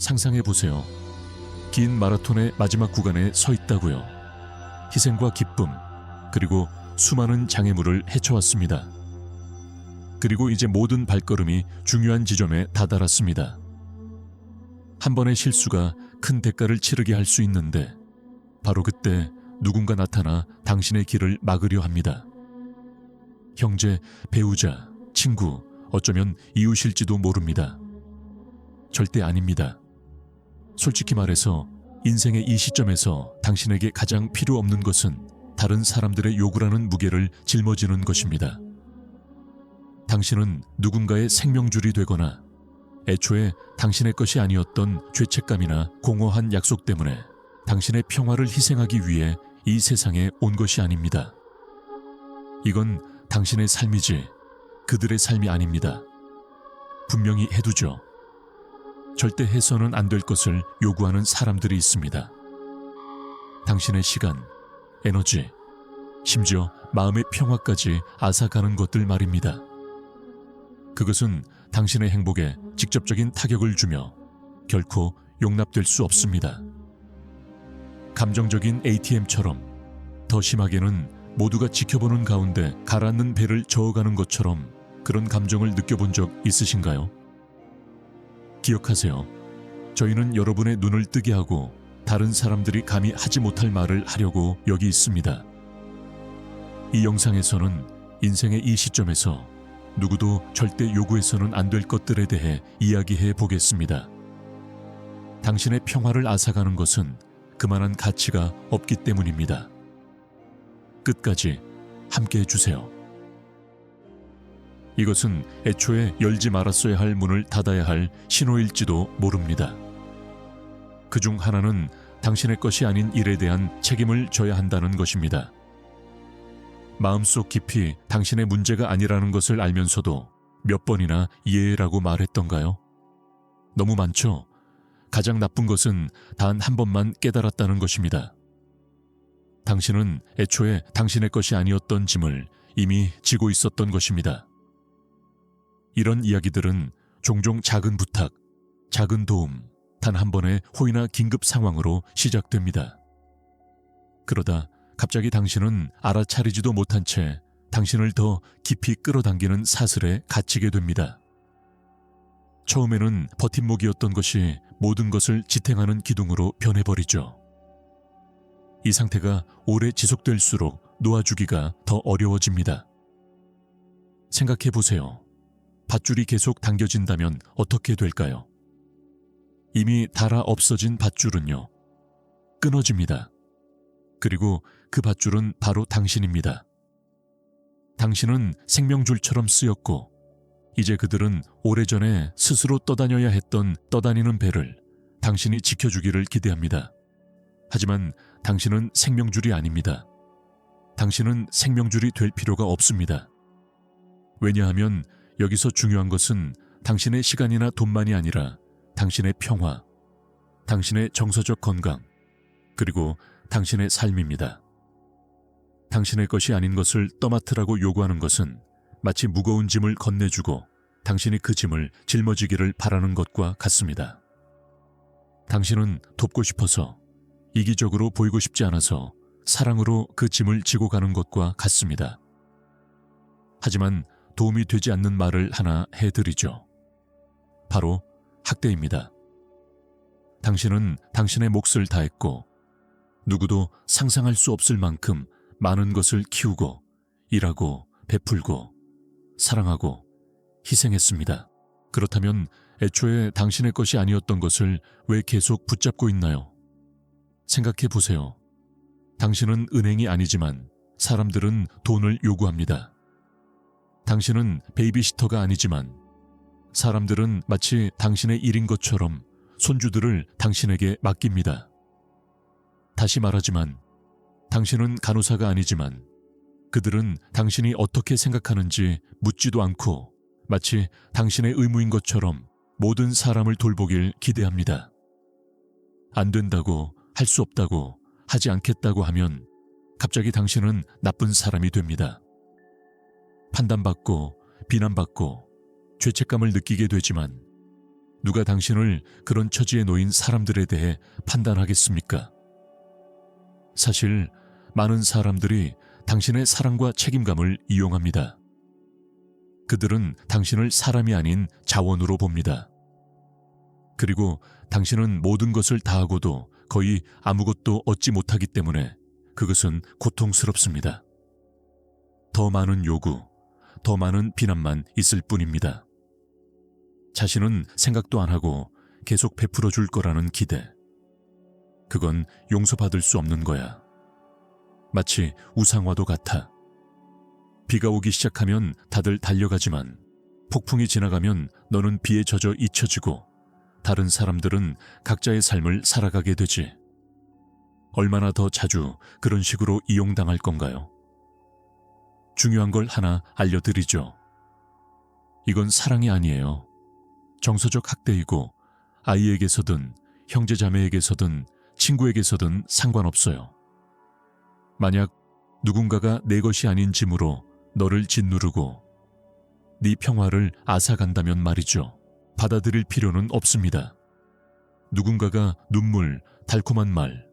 상상해 보세요. 긴 마라톤의 마지막 구간에 서 있다고요. 희생과 기쁨, 그리고 수많은 장애물을 헤쳐왔습니다. 그리고 이제 모든 발걸음이 중요한 지점에 다다랐습니다. 한 번의 실수가 큰 대가를 치르게 할 수 있는데 바로 그때 누군가 나타나 당신의 길을 막으려 합니다. 형제, 배우자, 친구, 어쩌면 이웃일지도 모릅니다. 절대 아닙니다. 솔직히 말해서 인생의 이 시점에서 당신에게 가장 필요 없는 것은 다른 사람들의 요구라는 무게를 짊어지는 것입니다. 당신은 누군가의 생명줄이 되거나 애초에 당신의 것이 아니었던 죄책감이나 공허한 약속 때문에 당신의 평화를 희생하기 위해 이 세상에 온 것이 아닙니다. 이건 당신의 삶이지 그들의 삶이 아닙니다. 분명히 해두죠. 절대 해서는 안 될 것을 요구하는 사람들이 있습니다. 당신의 시간, 에너지, 심지어 마음의 평화까지 앗아가는 것들 말입니다. 그것은 당신의 행복에 직접적인 타격을 주며 결코 용납될 수 없습니다. 감정적인 ATM처럼, 더 심하게는 모두가 지켜보는 가운데 가라앉는 배를 저어가는 것처럼 그런 감정을 느껴본 적 있으신가요? 기억하세요. 저희는 여러분의 눈을 뜨게 하고 다른 사람들이 감히 하지 못할 말을 하려고 여기 있습니다. 이 영상에서는 인생의 이 시점에서 누구도 절대 요구해서는 안 될 것들에 대해 이야기해 보겠습니다. 당신의 평화를 앗아가는 것은 그만한 가치가 없기 때문입니다. 끝까지 함께 해주세요. 이것은 애초에 열지 말았어야 할 문을 닫아야 할 신호일지도 모릅니다. 그중 하나는 당신의 것이 아닌 일에 대한 책임을 져야 한다는 것입니다. 마음속 깊이 당신의 문제가 아니라는 것을 알면서도 몇 번이나 이해라고 말했던가요? 너무 많죠? 가장 나쁜 것은 단 한 번만 깨달았다는 것입니다. 당신은 애초에 당신의 것이 아니었던 짐을 이미 지고 있었던 것입니다. 이런 이야기들은 종종 작은 부탁, 작은 도움, 단 한 번의 호의나 긴급 상황으로 시작됩니다. 그러다 갑자기 당신은 알아차리지도 못한 채 당신을 더 깊이 끌어당기는 사슬에 갇히게 됩니다. 처음에는 버팀목이었던 것이 모든 것을 지탱하는 기둥으로 변해버리죠. 이 상태가 오래 지속될수록 놓아주기가 더 어려워집니다. 생각해보세요. 밧줄이 계속 당겨진다면 어떻게 될까요? 이미 닳아 없어진 밧줄은요, 끊어집니다. 그리고 그 밧줄은 바로 당신입니다. 당신은 생명줄처럼 쓰였고 이제 그들은 오래전에 스스로 떠다녀야 했던 떠다니는 배를 당신이 지켜주기를 기대합니다. 하지만 당신은 생명줄이 아닙니다. 당신은 생명줄이 될 필요가 없습니다. 왜냐하면 여기서 중요한 것은 당신의 시간이나 돈만이 아니라 당신의 평화, 당신의 정서적 건강, 그리고 당신의 삶입니다. 당신의 것이 아닌 것을 떠맡으라고 요구하는 것은 마치 무거운 짐을 건네주고 당신이 그 짐을 짊어지기를 바라는 것과 같습니다. 당신은 돕고 싶어서, 이기적으로 보이고 싶지 않아서 사랑으로 그 짐을 지고 가는 것과 같습니다. 하지만 도움이 되지 않는 말을 하나 해드리죠. 바로 학대입니다. 당신은 당신의 몫을 다했고 누구도 상상할 수 없을 만큼 많은 것을 키우고 일하고 베풀고 사랑하고 희생했습니다. 그렇다면 애초에 당신의 것이 아니었던 것을 왜 계속 붙잡고 있나요? 생각해 보세요. 당신은 은행이 아니지만 사람들은 돈을 요구합니다. 당신은 베이비시터가 아니지만 사람들은 마치 당신의 일인 것처럼 손주들을 당신에게 맡깁니다. 다시 말하지만 당신은 간호사가 아니지만 그들은 당신이 어떻게 생각하는지 묻지도 않고 마치 당신의 의무인 것처럼 모든 사람을 돌보길 기대합니다. 안 된다고, 할 수 없다고, 하지 않겠다고 하면 갑자기 당신은 나쁜 사람이 됩니다. 판단받고 비난받고 죄책감을 느끼게 되지만 누가 당신을 그런 처지에 놓인 사람들에 대해 판단하겠습니까? 사실 많은 사람들이 당신의 사랑과 책임감을 이용합니다. 그들은 당신을 사람이 아닌 자원으로 봅니다. 그리고 당신은 모든 것을 다하고도 거의 아무것도 얻지 못하기 때문에 그것은 고통스럽습니다. 더 많은 요구, 더 많은 비난만 있을 뿐입니다. 자신은 생각도 안 하고 계속 베풀어 줄 거라는 기대. 그건 용서받을 수 없는 거야. 마치 우상화도 같아. 비가 오기 시작하면 다들 달려가지만 폭풍이 지나가면 너는 비에 젖어 잊혀지고 다른 사람들은 각자의 삶을 살아가게 되지. 얼마나 더 자주 그런 식으로 이용당할 건가요? 중요한 걸 하나 알려드리죠. 이건 사랑이 아니에요. 정서적 학대이고 아이에게서든 형제자매에게서든 친구에게서든 상관없어요. 만약 누군가가 내 것이 아닌 짐으로 너를 짓누르고 네 평화를 앗아간다면 말이죠. 받아들일 필요는 없습니다. 누군가가 눈물, 달콤한 말,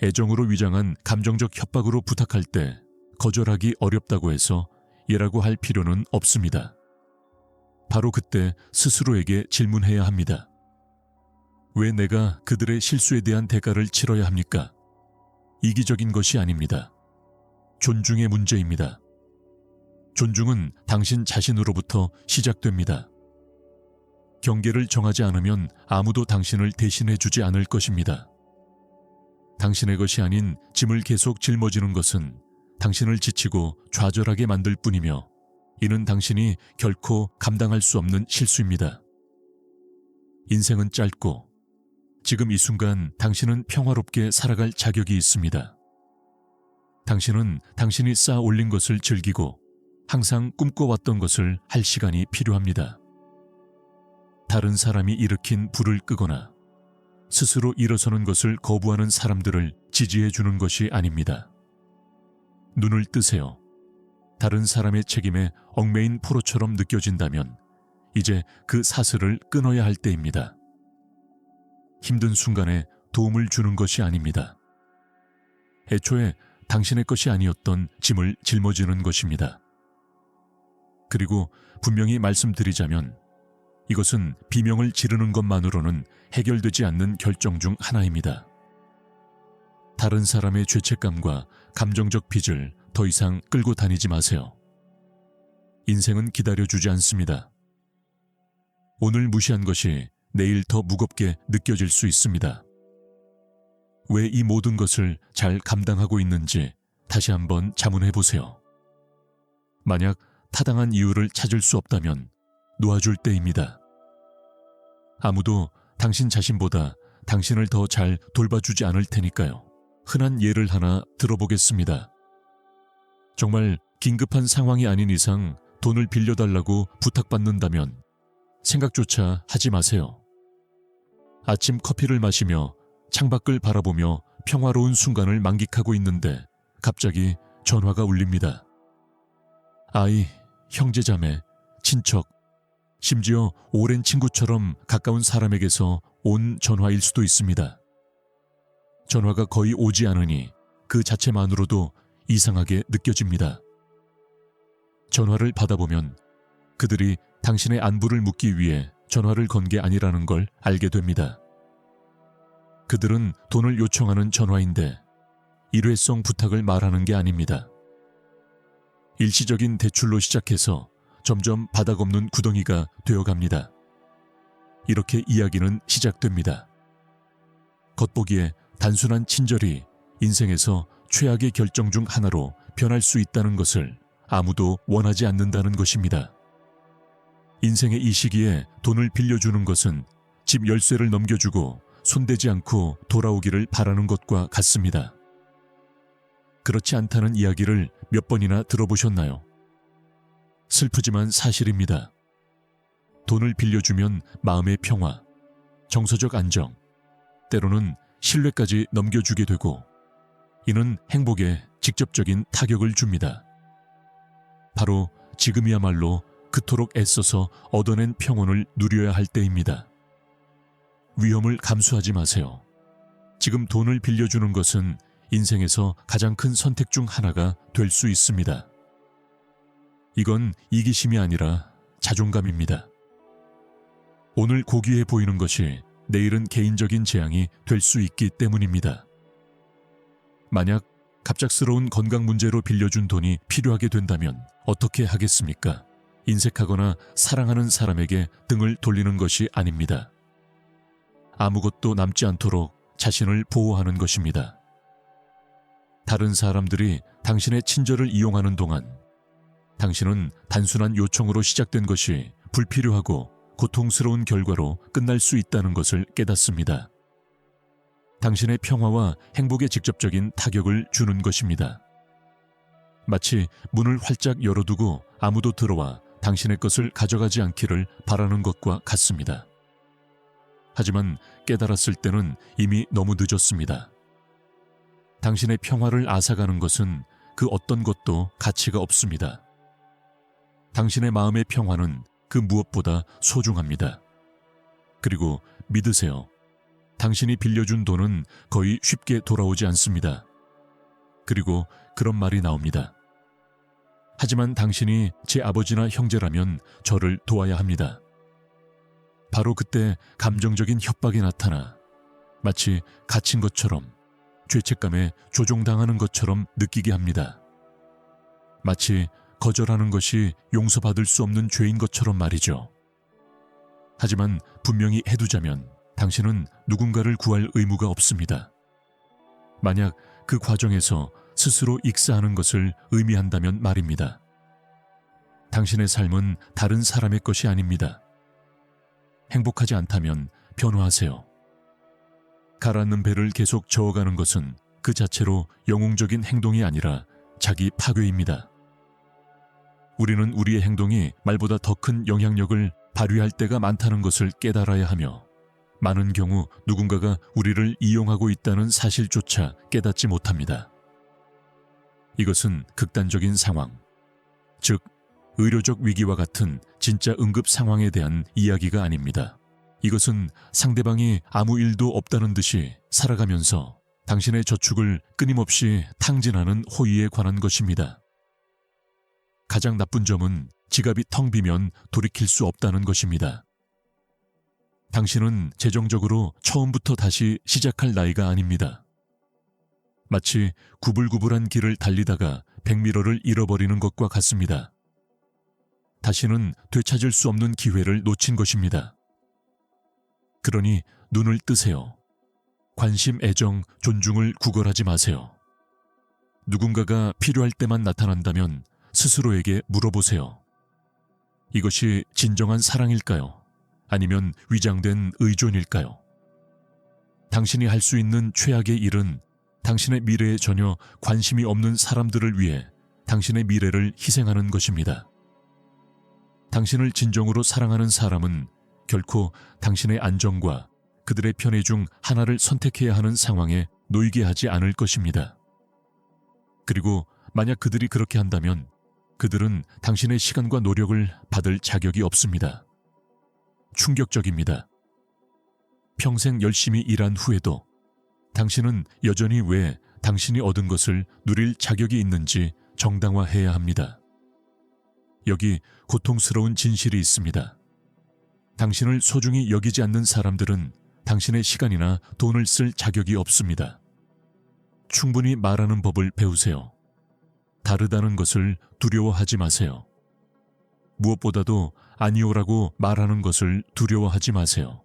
애정으로 위장한 감정적 협박으로 부탁할 때 거절하기 어렵다고 해서 얘라고 할 필요는 없습니다. 바로 그때 스스로에게 질문해야 합니다. 왜 내가 그들의 실수에 대한 대가를 치러야 합니까? 이기적인 것이 아닙니다. 존중의 문제입니다. 존중은 당신 자신으로부터 시작됩니다. 경계를 정하지 않으면 아무도 당신을 대신해 주지 않을 것입니다. 당신의 것이 아닌 짐을 계속 짊어지는 것은 당신을 지치고 좌절하게 만들 뿐이며 이는 당신이 결코 감당할 수 없는 실수입니다. 인생은 짧고 지금 이 순간 당신은 평화롭게 살아갈 자격이 있습니다. 당신은 당신이 쌓아 올린 것을 즐기고 항상 꿈꿔왔던 것을 할 시간이 필요합니다. 다른 사람이 일으킨 불을 끄거나 스스로 일어서는 것을 거부하는 사람들을 지지해 주는 것이 아닙니다. 눈을 뜨세요. 다른 사람의 책임에 얽매인 포로처럼 느껴진다면 이제 그 사슬을 끊어야 할 때입니다. 힘든 순간에 도움을 주는 것이 아닙니다. 애초에 당신의 것이 아니었던 짐을 짊어지는 것입니다. 그리고 분명히 말씀드리자면 이것은 비명을 지르는 것만으로는 해결되지 않는 결정 중 하나입니다. 다른 사람의 죄책감과 감정적 빚을 더 이상 끌고 다니지 마세요. 인생은 기다려주지 않습니다. 오늘 무시한 것이 내일 더 무겁게 느껴질 수 있습니다. 왜 이 모든 것을 잘 감당하고 있는지 다시 한번 자문해 보세요. 만약 타당한 이유를 찾을 수 없다면 놓아줄 때입니다. 아무도 당신 자신보다 당신을 더 잘 돌봐주지 않을 테니까요. 흔한 예를 하나 들어보겠습니다. 정말 긴급한 상황이 아닌 이상 돈을 빌려달라고 부탁받는다면 생각조차 하지 마세요. 아침 커피를 마시며 창밖을 바라보며 평화로운 순간을 만끽하고 있는데 갑자기 전화가 울립니다. 아이, 형제자매, 친척, 심지어 오랜 친구처럼 가까운 사람에게서 온 전화일 수도 있습니다. 전화가 거의 오지 않으니 그 자체만으로도 이상하게 느껴집니다. 전화를 받아보면 그들이 당신의 안부를 묻기 위해 전화를 건 게 아니라는 걸 알게 됩니다. 그들은 돈을 요청하는 전화인데 일회성 부탁을 말하는 게 아닙니다. 일시적인 대출로 시작해서 점점 바닥 없는 구덩이가 되어갑니다. 이렇게 이야기는 시작됩니다. 겉보기에 단순한 친절이 인생에서 최악의 결정 중 하나로 변할 수 있다는 것을 아무도 원하지 않는다는 것입니다. 인생의 이 시기에 돈을 빌려주는 것은 집 열쇠를 넘겨주고 손대지 않고 돌아오기를 바라는 것과 같습니다. 그렇지 않다는 이야기를 몇 번이나 들어보셨나요? 슬프지만 사실입니다. 돈을 빌려주면 마음의 평화, 정서적 안정, 때로는 신뢰까지 넘겨주게 되고 이는 행복에 직접적인 타격을 줍니다. 바로 지금이야말로 그토록 애써서 얻어낸 평온을 누려야 할 때입니다. 위험을 감수하지 마세요. 지금 돈을 빌려주는 것은 인생에서 가장 큰 선택 중 하나가 될 수 있습니다. 이건 이기심이 아니라 자존감입니다. 오늘 고귀해 보이는 것이 내일은 개인적인 재앙이 될 수 있기 때문입니다. 만약 갑작스러운 건강 문제로 빌려준 돈이 필요하게 된다면 어떻게 하겠습니까? 인색하거나 사랑하는 사람에게 등을 돌리는 것이 아닙니다. 아무것도 남지 않도록 자신을 보호하는 것입니다. 다른 사람들이 당신의 친절을 이용하는 동안 당신은 단순한 요청으로 시작된 것이 불필요하고 고통스러운 결과로 끝날 수 있다는 것을 깨닫습니다. 당신의 평화와 행복에 직접적인 타격을 주는 것입니다. 마치 문을 활짝 열어두고 아무도 들어와 당신의 것을 가져가지 않기를 바라는 것과 같습니다. 하지만 깨달았을 때는 이미 너무 늦었습니다. 당신의 평화를 앗아가는 것은 그 어떤 것도 가치가 없습니다. 당신의 마음의 평화는 그 무엇보다 소중합니다. 그리고 믿으세요. 당신이 빌려준 돈은 거의 쉽게 돌아오지 않습니다. 그리고 그런 말이 나옵니다. 하지만 당신이 제 아버지나 형제라면 저를 도와야 합니다. 바로 그때 감정적인 협박이 나타나 마치 갇힌 것처럼 죄책감에 조종당하는 것처럼 느끼게 합니다. 마치 거절하는 것이 용서받을 수 없는 죄인 것처럼 말이죠. 하지만 분명히 해두자면 당신은 누군가를 구할 의무가 없습니다. 만약 그 과정에서 스스로 익사하는 것을 의미한다면 말입니다. 당신의 삶은 다른 사람의 것이 아닙니다. 행복하지 않다면 변화하세요. 가라앉는 배를 계속 저어가는 것은 그 자체로 영웅적인 행동이 아니라 자기 파괴입니다. 우리는 우리의 행동이 말보다 더 큰 영향력을 발휘할 때가 많다는 것을 깨달아야 하며 많은 경우 누군가가 우리를 이용하고 있다는 사실조차 깨닫지 못합니다. 이것은 극단적인 상황, 즉 의료적 위기와 같은 진짜 응급 상황에 대한 이야기가 아닙니다. 이것은 상대방이 아무 일도 없다는 듯이 살아가면서 당신의 저축을 끊임없이 탕진하는 호의에 관한 것입니다. 가장 나쁜 점은 지갑이 텅 비면 돌이킬 수 없다는 것입니다. 당신은 재정적으로 처음부터 다시 시작할 나이가 아닙니다. 마치 구불구불한 길을 달리다가 백미러를 잃어버리는 것과 같습니다. 다시는 되찾을 수 없는 기회를 놓친 것입니다. 그러니 눈을 뜨세요. 관심, 애정, 존중을 구걸하지 마세요. 누군가가 필요할 때만 나타난다면 스스로에게 물어보세요. 이것이 진정한 사랑일까요? 아니면 위장된 의존일까요? 당신이 할 수 있는 최악의 일은 당신의 미래에 전혀 관심이 없는 사람들을 위해 당신의 미래를 희생하는 것입니다. 당신을 진정으로 사랑하는 사람은 결코 당신의 안정과 그들의 편의 중 하나를 선택해야 하는 상황에 놓이게 하지 않을 것입니다. 그리고 만약 그들이 그렇게 한다면 그들은 당신의 시간과 노력을 받을 자격이 없습니다. 충격적입니다. 평생 열심히 일한 후에도 당신은 여전히 왜 당신이 얻은 것을 누릴 자격이 있는지 정당화해야 합니다. 여기 고통스러운 진실이 있습니다. 당신을 소중히 여기지 않는 사람들은 당신의 시간이나 돈을 쓸 자격이 없습니다. 충분히 말하는 법을 배우세요. 다르다는 것을 두려워하지 마세요. 무엇보다도 아니오라고 말하는 것을 두려워하지 마세요.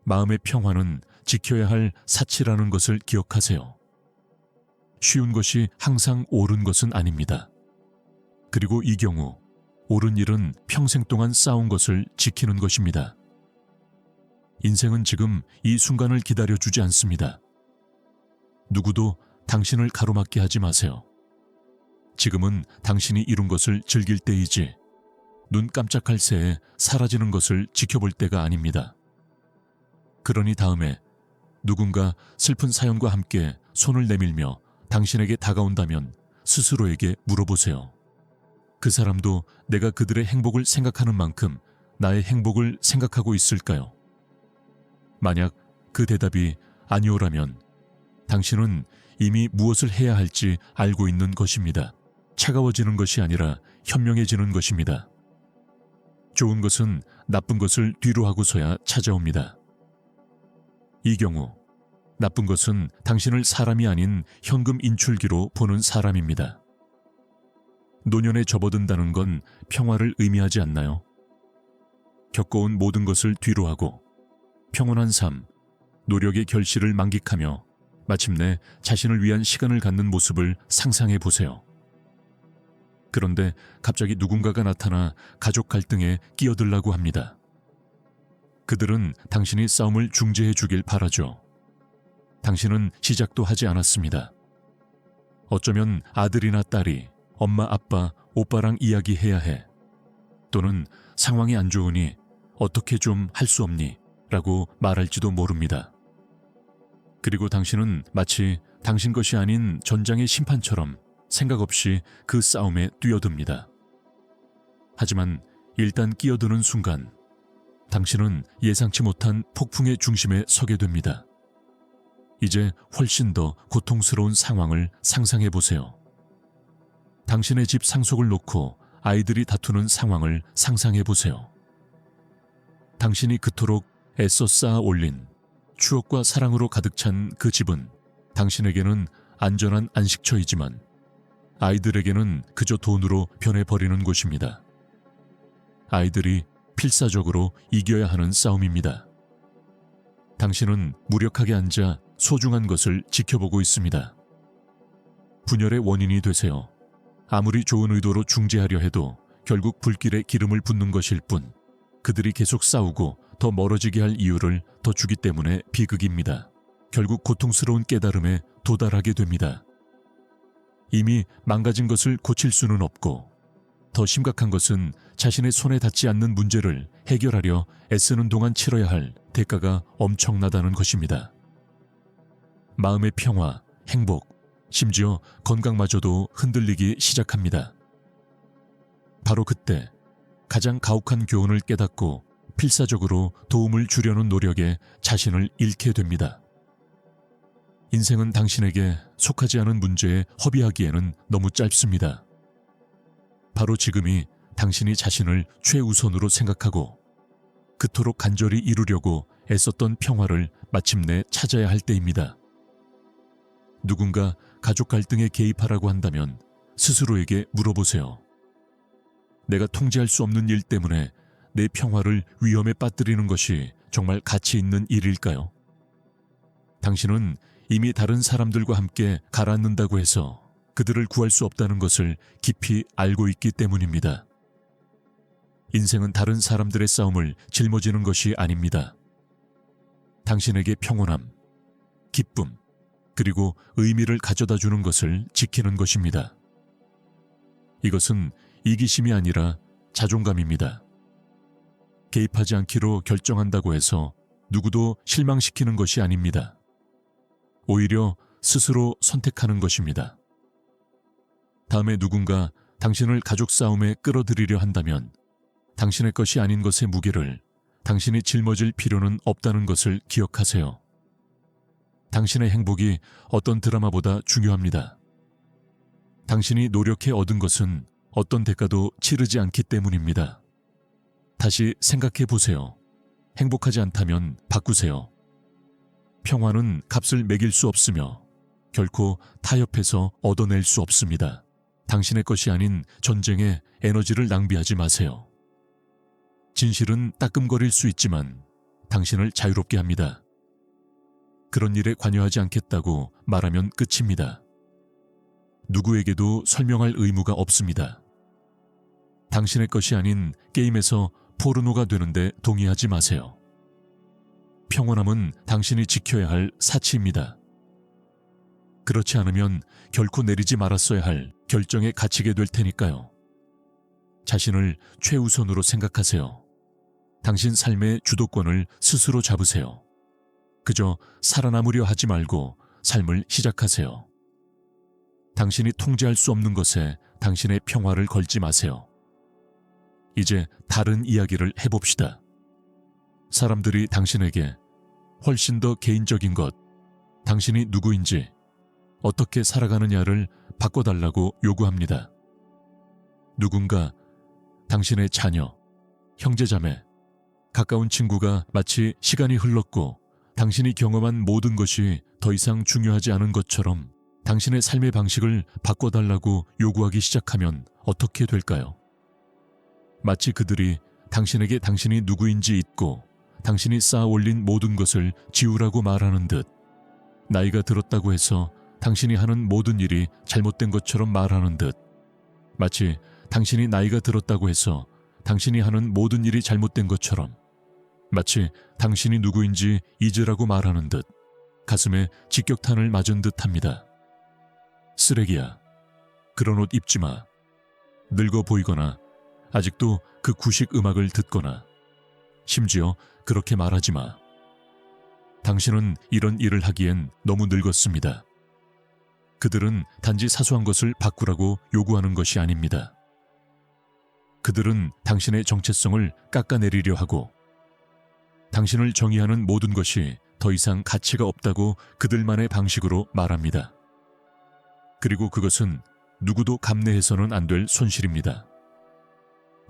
마음의 평화는 지켜야 할 사치라는 것을 기억하세요. 쉬운 것이 항상 옳은 것은 아닙니다. 그리고 이 경우 옳은 일은 평생 동안 쌓은 것을 지키는 것입니다. 인생은 지금 이 순간을 기다려주지 않습니다. 누구도 당신을 가로막게 하지 마세요. 지금은 당신이 이룬 것을 즐길 때이지 눈 깜짝할 새에 사라지는 것을 지켜볼 때가 아닙니다. 그러니 다음에 누군가 슬픈 사연과 함께 손을 내밀며 당신에게 다가온다면 스스로에게 물어보세요. 그 사람도 내가 그들의 행복을 생각하는 만큼 나의 행복을 생각하고 있을까요? 만약 그 대답이 아니오라면 당신은 이미 무엇을 해야 할지 알고 있는 것입니다. 차가워지는 것이 아니라 현명해지는 것입니다. 좋은 것은 나쁜 것을 뒤로 하고서야 찾아옵니다. 이 경우 나쁜 것은 당신을 사람이 아닌 현금 인출기로 보는 사람입니다. 노년에 접어든다는 건 평화를 의미하지 않나요? 겪어온 모든 것을 뒤로하고 평온한 삶, 노력의 결실을 만끽하며 마침내 자신을 위한 시간을 갖는 모습을 상상해 보세요. 그런데 갑자기 누군가가 나타나 가족 갈등에 끼어들라고 합니다. 그들은 당신이 싸움을 중재해 주길 바라죠. 당신은 시작도 하지 않았습니다. 어쩌면 아들이나 딸이 엄마, 아빠, 오빠랑 이야기해야 해. 또는 상황이 안 좋으니 어떻게 좀 할 수 없니? 라고 말할지도 모릅니다. 그리고 당신은 마치 당신 것이 아닌 전장의 심판처럼 생각 없이 그 싸움에 뛰어듭니다. 하지만 일단 끼어드는 순간 당신은 예상치 못한 폭풍의 중심에 서게 됩니다. 이제 훨씬 더 고통스러운 상황을 상상해 보세요. 당신의 집 상속을 놓고 아이들이 다투는 상황을 상상해 보세요. 당신이 그토록 애써 쌓아 올린 추억과 사랑으로 가득 찬 그 집은 당신에게는 안전한 안식처이지만 아이들에게는 그저 돈으로 변해버리는 곳입니다. 아이들이 필사적으로 이겨야 하는 싸움입니다. 당신은 무력하게 앉아 소중한 것을 지켜보고 있습니다. 분열의 원인이 되세요. 아무리 좋은 의도로 중재하려 해도 결국 불길에 기름을 붓는 것일 뿐 그들이 계속 싸우고 더 멀어지게 할 이유를 더 주기 때문에 비극입니다. 결국 고통스러운 깨달음에 도달하게 됩니다. 이미 망가진 것을 고칠 수는 없고 더 심각한 것은 자신의 손에 닿지 않는 문제를 해결하려 애쓰는 동안 치러야 할 대가가 엄청나다는 것입니다. 마음의 평화, 행복, 심지어 건강마저도 흔들리기 시작합니다. 바로 그때 가장 가혹한 교훈을 깨닫고 필사적으로 도움을 주려는 노력에 자신을 잃게 됩니다. 인생은 당신에게 속하지 않은 문제에 허비하기에는 너무 짧습니다. 바로 지금이 당신이 자신을 최우선으로 생각하고 그토록 간절히 이루려고 애썼던 평화를 마침내 찾아야 할 때입니다. 누군가 가족 갈등에 개입하라고 한다면 스스로에게 물어보세요. 내가 통제할 수 없는 일 때문에 내 평화를 위험에 빠뜨리는 것이 정말 가치 있는 일일까요? 당신은 이미 다른 사람들과 함께 가라앉는다고 해서 그들을 구할 수 없다는 것을 깊이 알고 있기 때문입니다. 인생은 다른 사람들의 싸움을 짊어지는 것이 아닙니다. 당신에게 평온함, 기쁨, 그리고 의미를 가져다 주는 것을 지키는 것입니다. 이것은 이기심이 아니라 자존감입니다. 개입하지 않기로 결정한다고 해서 누구도 실망시키는 것이 아닙니다. 오히려 스스로 선택하는 것입니다. 다음에 누군가 당신을 가족 싸움에 끌어들이려 한다면 당신의 것이 아닌 것의 무게를 당신이 짊어질 필요는 없다는 것을 기억하세요. 당신의 행복이 어떤 드라마보다 중요합니다. 당신이 노력해 얻은 것은 어떤 대가도 치르지 않기 때문입니다. 다시 생각해 보세요. 행복하지 않다면 바꾸세요. 평화는 값을 매길 수 없으며 결코 타협해서 얻어낼 수 없습니다. 당신의 것이 아닌 전쟁에 에너지를 낭비하지 마세요. 진실은 따끔거릴 수 있지만 당신을 자유롭게 합니다. 그런 일에 관여하지 않겠다고 말하면 끝입니다. 누구에게도 설명할 의무가 없습니다. 당신의 것이 아닌 게임에서 포르노가 되는데 동의하지 마세요. 평온함은 당신이 지켜야 할 사치입니다. 그렇지 않으면 결코 내리지 말았어야 할 결정에 갇히게 될 테니까요. 자신을 최우선으로 생각하세요. 당신 삶의 주도권을 스스로 잡으세요. 그저 살아남으려 하지 말고 삶을 시작하세요. 당신이 통제할 수 없는 것에 당신의 평화를 걸지 마세요. 이제 다른 이야기를 해봅시다. 사람들이 당신에게 훨씬 더 개인적인 것, 당신이 누구인지, 어떻게 살아가느냐를 바꿔달라고 요구합니다. 누군가, 당신의 자녀, 형제자매, 가까운 친구가 마치 시간이 흘렀고 당신이 경험한 모든 것이 더 이상 중요하지 않은 것처럼 당신의 삶의 방식을 바꿔달라고 요구하기 시작하면 어떻게 될까요? 마치 그들이 당신에게 당신이 누구인지 잊고 당신이 쌓아 올린 모든 것을 지우라고 말하는 듯, 나이가 들었다고 해서 당신이 하는 모든 일이 잘못된 것처럼 말하는 듯, 마치 당신이 나이가 들었다고 해서 당신이 하는 모든 일이 잘못된 것처럼, 마치 당신이 누구인지 잊으라고 말하는 듯 가슴에 직격탄을 맞은 듯 합니다. 쓰레기야. 그런 옷 입지 마. 늙어 보이거나 아직도 그 구식 음악을 듣거나 심지어 그렇게 말하지 마. 당신은 이런 일을 하기엔 너무 늙었습니다. 그들은 단지 사소한 것을 바꾸라고 요구하는 것이 아닙니다. 그들은 당신의 정체성을 깎아내리려 하고 당신을 정의하는 모든 것이 더 이상 가치가 없다고 그들만의 방식으로 말합니다. 그리고 그것은 누구도 감내해서는 안 될 손실입니다.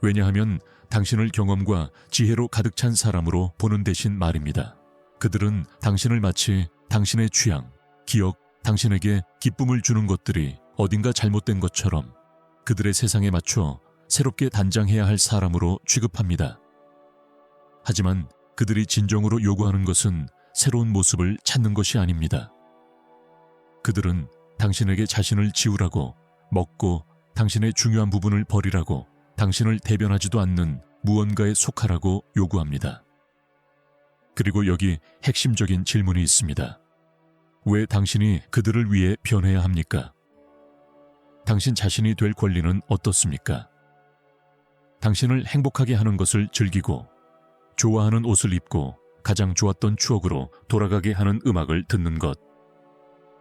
왜냐하면 당신을 경험과 지혜로 가득 찬 사람으로 보는 대신 말입니다. 그들은 당신을 마치 당신의 취향, 기억, 당신에게 기쁨을 주는 것들이 어딘가 잘못된 것처럼 그들의 세상에 맞춰 새롭게 단장해야 할 사람으로 취급합니다. 하지만 그들이 진정으로 요구하는 것은 새로운 모습을 찾는 것이 아닙니다. 그들은 당신에게 자신을 지우라고, 먹고 당신의 중요한 부분을 버리라고, 당신을 대변하지도 않는 무언가에 속하라고 요구합니다. 그리고 여기 핵심적인 질문이 있습니다. 왜 당신이 그들을 위해 변해야 합니까? 당신 자신이 될 권리는 어떻습니까? 당신을 행복하게 하는 것을 즐기고 좋아하는 옷을 입고 가장 좋았던 추억으로 돌아가게 하는 음악을 듣는 것.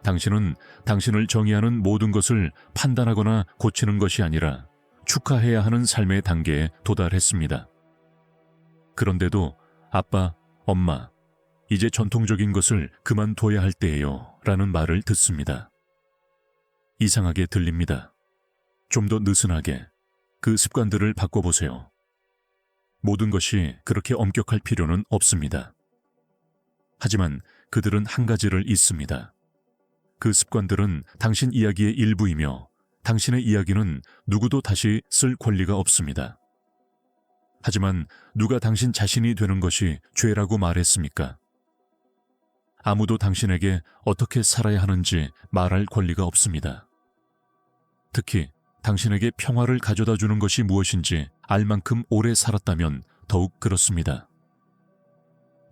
당신은 당신을 정의하는 모든 것을 판단하거나 고치는 것이 아니라 축하해야 하는 삶의 단계에 도달했습니다. 그런데도 아빠, 엄마, 이제 전통적인 것을 그만둬야 할 때예요 라는 말을 듣습니다. 이상하게 들립니다. 좀 더 느슨하게 그 습관들을 바꿔보세요. 모든 것이 그렇게 엄격할 필요는 없습니다. 하지만 그들은 한 가지를 잊습니다. 그 습관들은 당신 이야기의 일부이며 당신의 이야기는 누구도 다시 쓸 권리가 없습니다. 하지만 누가 당신 자신이 되는 것이 죄라고 말했습니까? 아무도 당신에게 어떻게 살아야 하는지 말할 권리가 없습니다. 특히 당신에게 평화를 가져다 주는 것이 무엇인지 알 만큼 오래 살았다면 더욱 그렇습니다.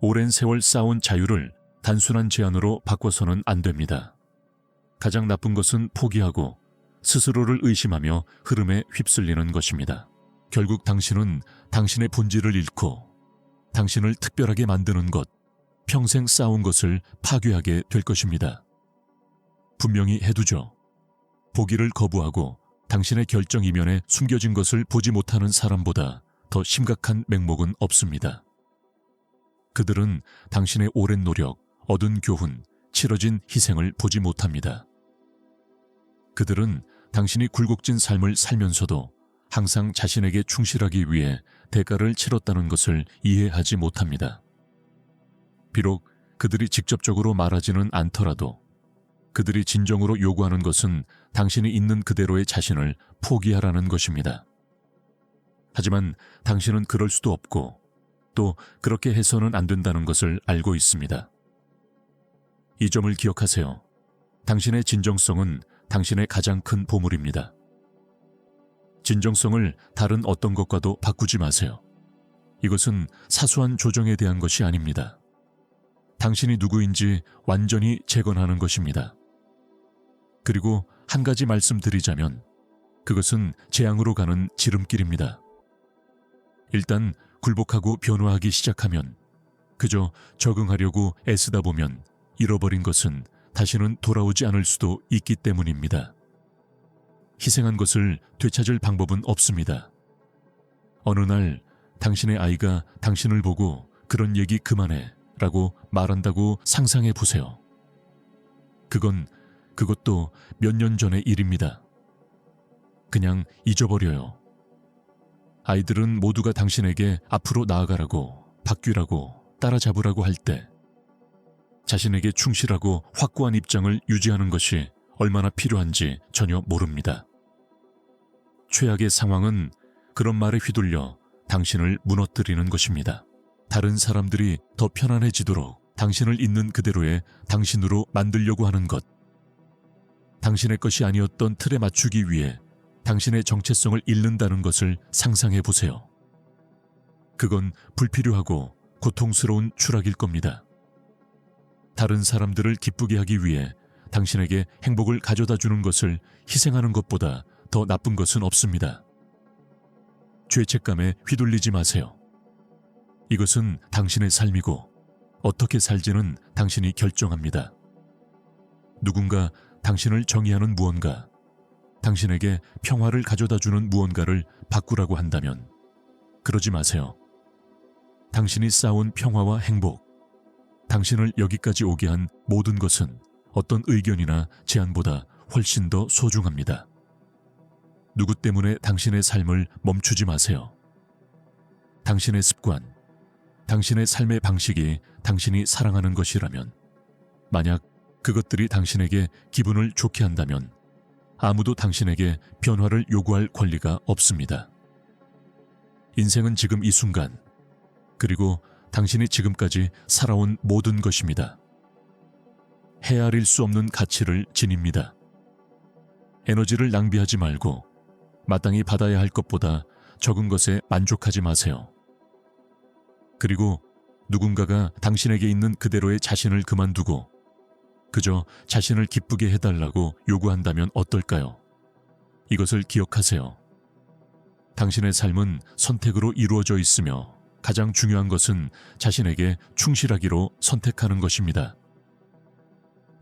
오랜 세월 쌓아온 자유를 단순한 제안으로 바꿔서는 안 됩니다. 가장 나쁜 것은 포기하고 스스로를 의심하며 흐름에 휩쓸리는 것입니다. 결국 당신은 당신의 본질을 잃고 당신을 특별하게 만드는 것, 평생 쌓아온 것을 파괴하게 될 것입니다. 분명히 해두죠. 보기를 거부하고 당신의 결정 이면에 숨겨진 것을 보지 못하는 사람보다 더 심각한 맹목은 없습니다. 그들은 당신의 오랜 노력, 얻은 교훈, 치러진 희생을 보지 못합니다. 그들은 당신이 굴곡진 삶을 살면서도 항상 자신에게 충실하기 위해 대가를 치렀다는 것을 이해하지 못합니다. 비록 그들이 직접적으로 말하지는 않더라도 그들이 진정으로 요구하는 것은 당신이 있는 그대로의 자신을 포기하라는 것입니다. 하지만 당신은 그럴 수도 없고 또 그렇게 해서는 안 된다는 것을 알고 있습니다. 이 점을 기억하세요. 당신의 진정성은 당신의 가장 큰 보물입니다. 진정성을 다른 어떤 것과도 바꾸지 마세요. 이것은 사소한 조정에 대한 것이 아닙니다. 당신이 누구인지 완전히 재건하는 것입니다. 그리고 한 가지 말씀드리자면 그것은 재앙으로 가는 지름길입니다. 일단 굴복하고 변화하기 시작하면 그저 적응하려고 애쓰다 보면 잃어버린 것은 다시는 돌아오지 않을 수도 있기 때문입니다. 희생한 것을 되찾을 방법은 없습니다. 어느 날 당신의 아이가 당신을 보고 그런 얘기 그만해 라고 말한다고 상상해 보세요. 그것도 몇 년 전의 일입니다. 그냥 잊어버려요. 아이들은 모두가 당신에게 앞으로 나아가라고, 바뀌라고, 따라잡으라고 할 때 자신에게 충실하고 확고한 입장을 유지하는 것이 얼마나 필요한지 전혀 모릅니다. 최악의 상황은 그런 말에 휘둘려 당신을 무너뜨리는 것입니다. 다른 사람들이 더 편안해지도록 당신을 있는 그대로의 당신으로 만들려고 하는 것. 당신의 것이 아니었던 틀에 맞추기 위해 당신의 정체성을 잃는다는 것을 상상해 보세요. 그건 불필요하고 고통스러운 추락일 겁니다. 다른 사람들을 기쁘게 하기 위해 당신에게 행복을 가져다 주는 것을 희생하는 것보다 더 나쁜 것은 없습니다. 죄책감에 휘둘리지 마세요. 이것은 당신의 삶이고 어떻게 살지는 당신이 결정합니다. 누군가 당신을 정의하는 무언가, 당신에게 평화를 가져다 주는 무언가를 바꾸라고 한다면 그러지 마세요. 당신이 쌓아온 평화와 행복, 당신을 여기까지 오게 한 모든 것은 어떤 의견이나 제안보다 훨씬 더 소중합니다. 누구 때문에 당신의 삶을 멈추지 마세요. 당신의 습관, 당신의 삶의 방식이 당신이 사랑하는 것이라면, 만약 그것들이 당신에게 기분을 좋게 한다면 아무도 당신에게 변화를 요구할 권리가 없습니다. 인생은 지금 이 순간, 그리고 당신이 지금까지 살아온 모든 것입니다. 헤아릴 수 없는 가치를 지닙니다. 에너지를 낭비하지 말고 마땅히 받아야 할 것보다 적은 것에 만족하지 마세요. 그리고 누군가가 당신에게 있는 그대로의 자신을 그만두고 그저 자신을 기쁘게 해달라고 요구한다면 어떨까요? 이것을 기억하세요. 당신의 삶은 선택으로 이루어져 있으며 가장 중요한 것은 자신에게 충실하기로 선택하는 것입니다.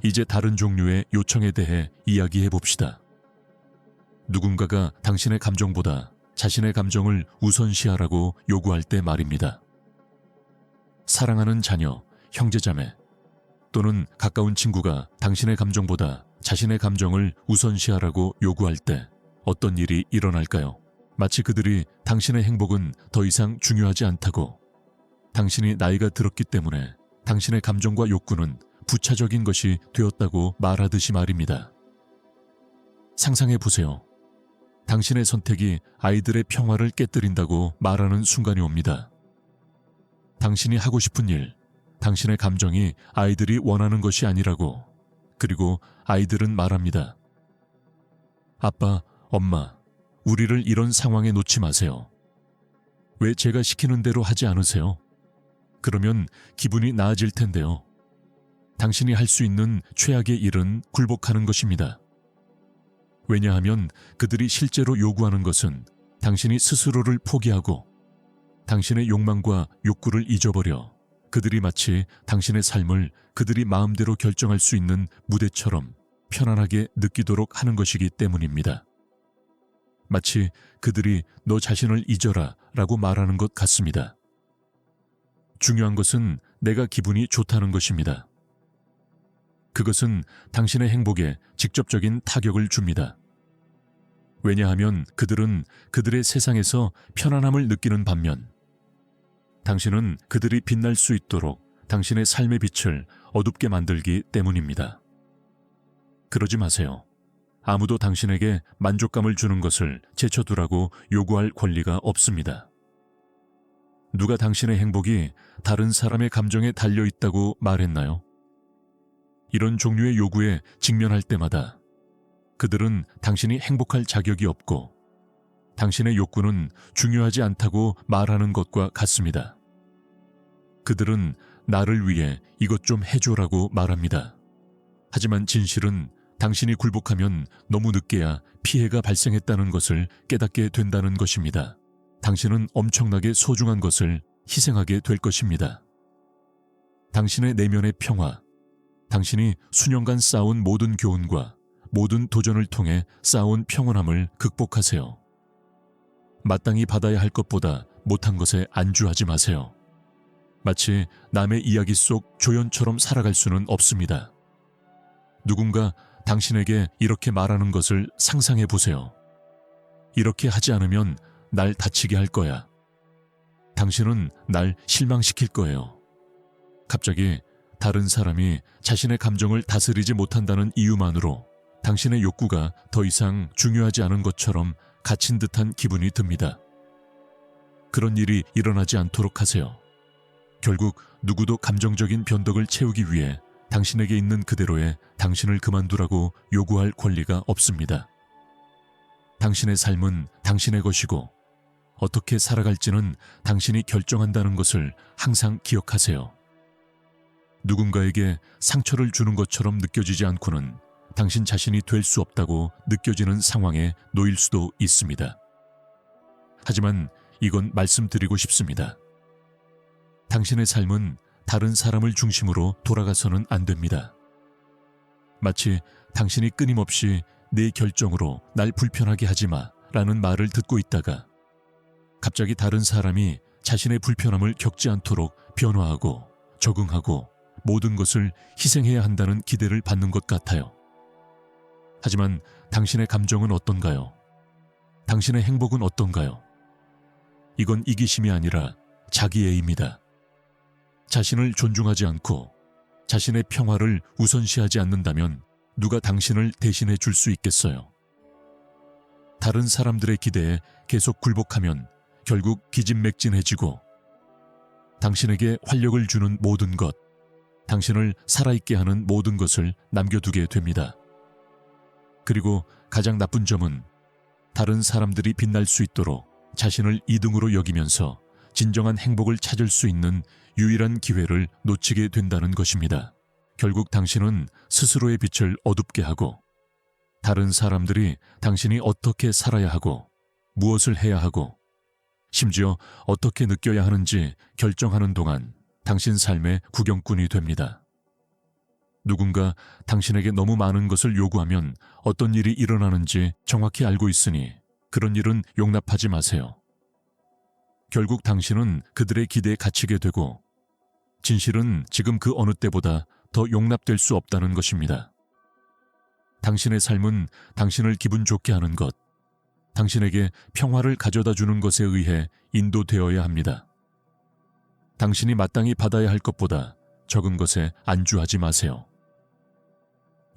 이제 다른 종류의 요청에 대해 이야기해 봅시다. 누군가가 당신의 감정보다 자신의 감정을 우선시하라고 요구할 때 말입니다. 사랑하는 자녀, 형제자매 또는 가까운 친구가 당신의 감정보다 자신의 감정을 우선시하라고 요구할 때 어떤 일이 일어날까요? 마치 그들이 당신의 행복은 더 이상 중요하지 않다고, 당신이 나이가 들었기 때문에 당신의 감정과 욕구는 부차적인 것이 되었다고 말하듯이 말입니다. 상상해 보세요. 당신의 선택이 아이들의 평화를 깨뜨린다고 말하는 순간이 옵니다. 당신이 하고 싶은 일, 당신의 감정이 아이들이 원하는 것이 아니라고, 그리고 아이들은 말합니다. 아빠, 엄마, 우리를 이런 상황에 놓지 마세요. 왜 제가 시키는 대로 하지 않으세요? 그러면 기분이 나아질 텐데요. 당신이 할 수 있는 최악의 일은 굴복하는 것입니다. 왜냐하면 그들이 실제로 요구하는 것은 당신이 스스로를 포기하고 당신의 욕망과 욕구를 잊어버려 그들이 마치 당신의 삶을 그들이 마음대로 결정할 수 있는 무대처럼 편안하게 느끼도록 하는 것이기 때문입니다. 마치 그들이 너 자신을 잊어라 라고 말하는 것 같습니다. 중요한 것은 내가 기분이 좋다는 것입니다. 그것은 당신의 행복에 직접적인 타격을 줍니다. 왜냐하면 그들은 그들의 세상에서 편안함을 느끼는 반면 당신은 그들이 빛날 수 있도록 당신의 삶의 빛을 어둡게 만들기 때문입니다. 그러지 마세요. 아무도 당신에게 만족감을 주는 것을 제쳐두라고 요구할 권리가 없습니다. 누가 당신의 행복이 다른 사람의 감정에 달려 있다고 말했나요? 이런 종류의 요구에 직면할 때마다 그들은 당신이 행복할 자격이 없고 당신의 욕구는 중요하지 않다고 말하는 것과 같습니다. 그들은 나를 위해 이것 좀 해줘라고 말합니다. 하지만 진실은 당신이 굴복하면 너무 늦게야 피해가 발생했다는 것을 깨닫게 된다는 것입니다. 당신은 엄청나게 소중한 것을 희생하게 될 것입니다. 당신의 내면의 평화, 당신이 수년간 쌓아온 모든 교훈과 모든 도전을 통해 쌓아온 평온함을 극복하세요. 마땅히 받아야 할 것보다 못한 것에 안주하지 마세요. 마치 남의 이야기 속 조연처럼 살아갈 수는 없습니다. 누군가 당신에게 이렇게 말하는 것을 상상해 보세요. 이렇게 하지 않으면 날 다치게 할 거야. 당신은 날 실망시킬 거예요. 갑자기 다른 사람이 자신의 감정을 다스리지 못한다는 이유만으로 당신의 욕구가 더 이상 중요하지 않은 것처럼 갇힌 듯한 기분이 듭니다. 그런 일이 일어나지 않도록 하세요. 결국 누구도 감정적인 변덕을 채우기 위해 당신에게 있는 그대로의 당신을 그만두라고 요구할 권리가 없습니다. 당신의 삶은 당신의 것이고 어떻게 살아갈지는 당신이 결정한다는 것을 항상 기억하세요. 누군가에게 상처를 주는 것처럼 느껴지지 않고는 당신 자신이 될 수 없다고 느껴지는 상황에 놓일 수도 있습니다. 하지만 이건 말씀드리고 싶습니다. 당신의 삶은 다른 사람을 중심으로 돌아가서는 안 됩니다. 마치 당신이 끊임없이 내 결정으로 날 불편하게 하지 마 라는 말을 듣고 있다가 갑자기 다른 사람이 자신의 불편함을 겪지 않도록 변화하고 적응하고 모든 것을 희생해야 한다는 기대를 받는 것 같아요. 하지만 당신의 감정은 어떤가요? 당신의 행복은 어떤가요? 이건 이기심이 아니라 자기애입니다. 자신을 존중하지 않고 자신의 평화를 우선시하지 않는다면 누가 당신을 대신해 줄 수 있겠어요? 다른 사람들의 기대에 계속 굴복하면 결국 기진맥진해지고 당신에게 활력을 주는 모든 것, 당신을 살아있게 하는 모든 것을 남겨두게 됩니다. 그리고 가장 나쁜 점은 다른 사람들이 빛날 수 있도록 자신을 2등으로 여기면서 진정한 행복을 찾을 수 있는 유일한 기회를 놓치게 된다는 것입니다. 결국 당신은 스스로의 빛을 어둡게 하고 다른 사람들이 당신이 어떻게 살아야 하고 무엇을 해야 하고 심지어 어떻게 느껴야 하는지 결정하는 동안 당신 삶의 구경꾼이 됩니다. 누군가 당신에게 너무 많은 것을 요구하면 어떤 일이 일어나는지 정확히 알고 있으니 그런 일은 용납하지 마세요. 결국 당신은 그들의 기대에 갇히게 되고 진실은 지금 그 어느 때보다 더 용납될 수 없다는 것입니다. 당신의 삶은 당신을 기분 좋게 하는 것, 당신에게 평화를 가져다 주는 것에 의해 인도되어야 합니다. 당신이 마땅히 받아야 할 것보다 적은 것에 안주하지 마세요.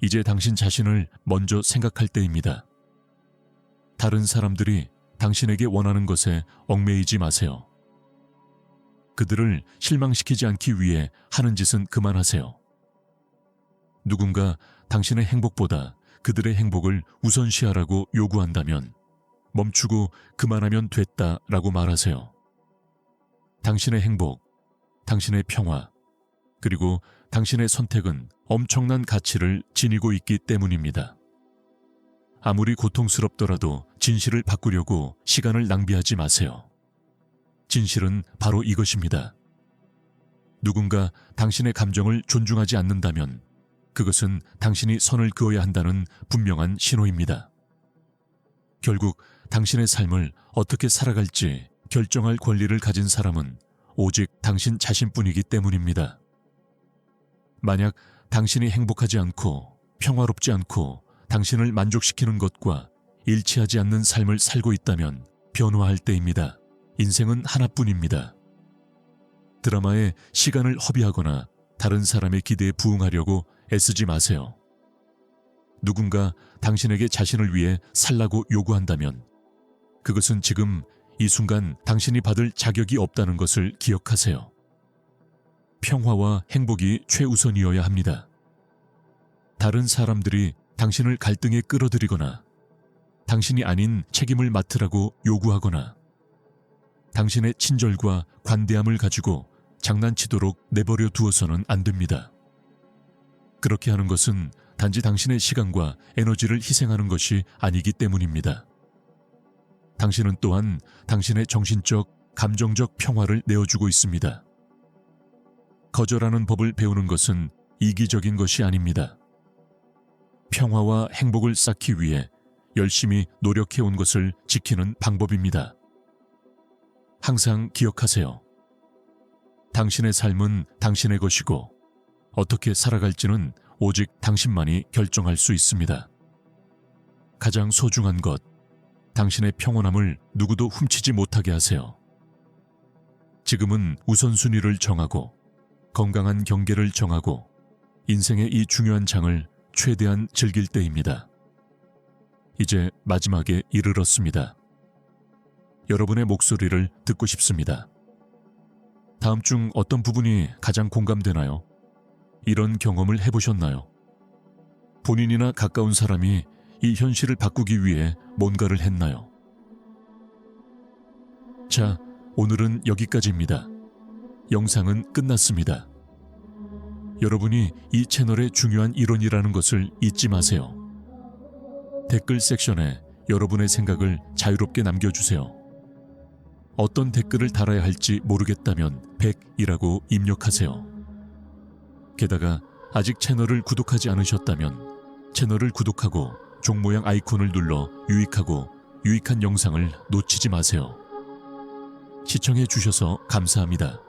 이제 당신 자신을 먼저 생각할 때입니다. 다른 사람들이 당신에게 원하는 것에 얽매이지 마세요. 그들을 실망시키지 않기 위해 하는 짓은 그만하세요. 누군가 당신의 행복보다 그들의 행복을 우선시하라고 요구한다면 멈추고 그만하면 됐다라고 말하세요. 당신의 행복, 당신의 평화, 그리고 당신의 선택은 엄청난 가치를 지니고 있기 때문입니다. 아무리 고통스럽더라도 진실을 바꾸려고 시간을 낭비하지 마세요. 진실은 바로 이것입니다. 누군가 당신의 감정을 존중하지 않는다면 그것은 당신이 선을 그어야 한다는 분명한 신호입니다. 결국 당신의 삶을 어떻게 살아갈지 결정할 권리를 가진 사람은 오직 당신 자신뿐이기 때문입니다. 만약 당신이 행복하지 않고 평화롭지 않고 당신을 만족시키는 것과 일치하지 않는 삶을 살고 있다면 변화할 때입니다. 인생은 하나뿐입니다. 드라마에 시간을 허비하거나 다른 사람의 기대에 부응하려고 애쓰지 마세요. 누군가 당신에게 자신을 위해 살라고 요구한다면 그것은 지금 이 순간 당신이 받을 자격이 없다는 것을 기억하세요. 평화와 행복이 최우선이어야 합니다. 다른 사람들이 당신을 갈등에 끌어들이거나 당신이 아닌 책임을 맡으라고 요구하거나 당신의 친절과 관대함을 가지고 장난치도록 내버려 두어서는 안 됩니다. 그렇게 하는 것은 단지 당신의 시간과 에너지를 희생하는 것이 아니기 때문입니다. 당신은 또한 당신의 정신적, 감정적 평화를 내어주고 있습니다. 거절하는 법을 배우는 것은 이기적인 것이 아닙니다. 평화와 행복을 쌓기 위해 열심히 노력해온 것을 지키는 방법입니다. 항상 기억하세요. 당신의 삶은 당신의 것이고 어떻게 살아갈지는 오직 당신만이 결정할 수 있습니다. 가장 소중한 것, 당신의 평온함을 누구도 훔치지 못하게 하세요. 지금은 우선순위를 정하고 건강한 경계를 정하고 인생의 이 중요한 장을 최대한 즐길 때입니다. 이제 마지막에 이르렀습니다. 여러분의 목소리를 듣고 싶습니다. 다음 중 어떤 부분이 가장 공감되나요? 이런 경험을 해보셨나요? 본인이나 가까운 사람이 이 현실을 바꾸기 위해 뭔가를 했나요? 자, 오늘은 여기까지입니다. 영상은 끝났습니다. 여러분이 이 채널의 중요한 일원이라는 것을 잊지 마세요. 댓글 섹션에 여러분의 생각을 자유롭게 남겨주세요. 어떤 댓글을 달아야 할지 모르겠다면 100이라고 입력하세요. 게다가 아직 채널을 구독하지 않으셨다면 채널을 구독하고 종 모양 아이콘을 눌러 유익한 영상을 놓치지 마세요. 시청해 주셔서 감사합니다.